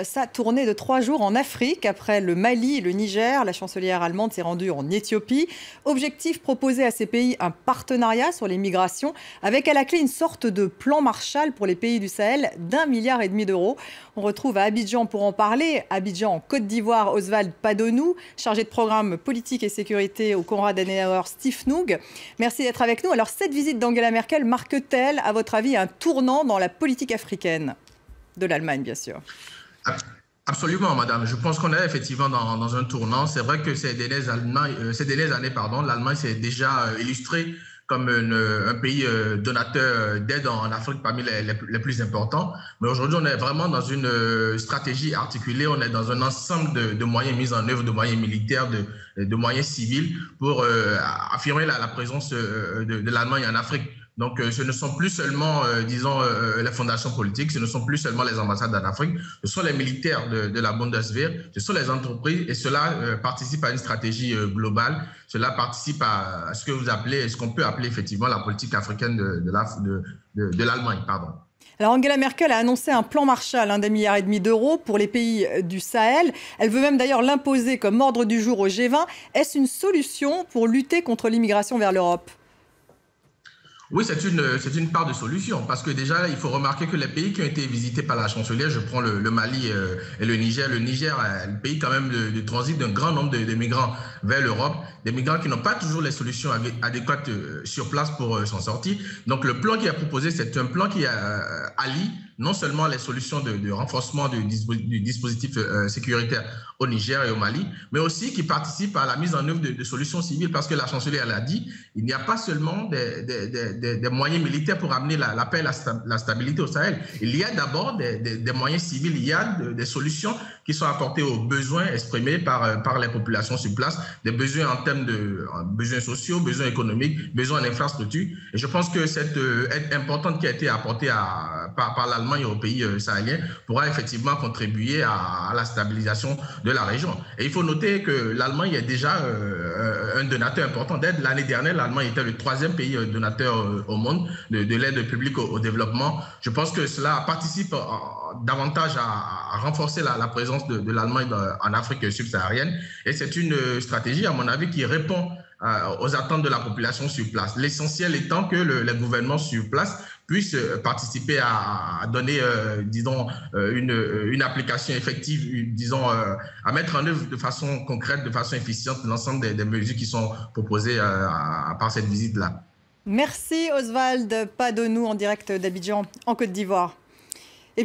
Sa tournée de 3 jours en Afrique. Après le Mali et le Niger, la chancelière allemande s'est rendue en Éthiopie. Objectif, proposer à ces pays un partenariat sur les migrations, avec à la clé une sorte de plan Marshall pour les pays du Sahel d'1,5 milliard d'euros. On retrouve à Abidjan pour en parler, Abidjan en Côte d'Ivoire, Oswald Padonou, chargé de programme politique et sécurité au Konrad Adenauer Stiftung. Merci d'être avec nous. Alors cette visite d'Angela Merkel marque-t-elle, à votre avis, un tournant dans la politique africaine de l'Allemagne, bien sûr? Absolument, madame. Je pense qu'on est effectivement dans un tournant. C'est vrai que ces dernières années, l'Allemagne s'est déjà illustrée comme un pays donateur d'aide en Afrique parmi les plus importants. Mais aujourd'hui, on est vraiment dans une stratégie articulée. On est dans un ensemble de moyens mis en œuvre, de moyens militaires, de moyens civils pour affirmer la présence de l'Allemagne en Afrique. Donc, ce ne sont plus seulement, les fondations politiques, ce ne sont plus seulement les ambassades en Afrique, ce sont les militaires de la Bundeswehr, ce sont les entreprises, et cela participe à une stratégie globale. Cela participe à ce que vous appelez, ce qu'on peut appeler effectivement la politique africaine de l'Allemagne, pardon. Alors Angela Merkel a annoncé un plan Marshall d'1,5 milliard d'euros pour les pays du Sahel. Elle veut même d'ailleurs l'imposer comme ordre du jour au G20. Est-ce une solution pour lutter contre l'immigration vers l'Europe ? Oui, c'est une part de solution, parce que déjà, il faut remarquer que les pays qui ont été visités par la chancelière, je prends le Mali et le Niger est le pays quand même de transit d'un grand nombre de migrants vers l'Europe, des migrants qui n'ont pas toujours les solutions adéquates sur place pour s'en sortir. Donc le plan qui est proposé, c'est un plan qui allie non seulement les solutions de renforcement du dispositif sécuritaire au Niger et au Mali, mais aussi qui participe à la mise en œuvre de solutions civiles, parce que la chancelière l'a dit, il n'y a pas seulement des moyens militaires pour amener la paix et la stabilité au Sahel. Il y a d'abord des moyens civils, il y a des solutions qui sont apportées aux besoins exprimés par les populations sur place, des besoins en termes de besoins sociaux, besoins économiques, besoins en infrastructure. Et je pense que cette aide importante qui a été apportée par l'Allemagne et aux pays sahéliens pourra effectivement contribuer à la stabilisation de la région. Et il faut noter que l'Allemagne est déjà un donateur important d'aide. L'année dernière, l'Allemagne était le 3e pays donateur au monde de l'aide publique au développement. Je pense que cela participe davantage à renforcer la présence de l'Allemagne en Afrique subsaharienne. Et c'est une stratégie, à mon avis, qui répond aux attentes de la population sur place. L'essentiel étant que les gouvernements sur place puissent participer à donner, une application effective, à mettre en œuvre de façon concrète, de façon efficiente, l'ensemble des mesures qui sont proposées par cette visite-là. Merci Oswald Padonou en direct d'Abidjan, en Côte d'Ivoire.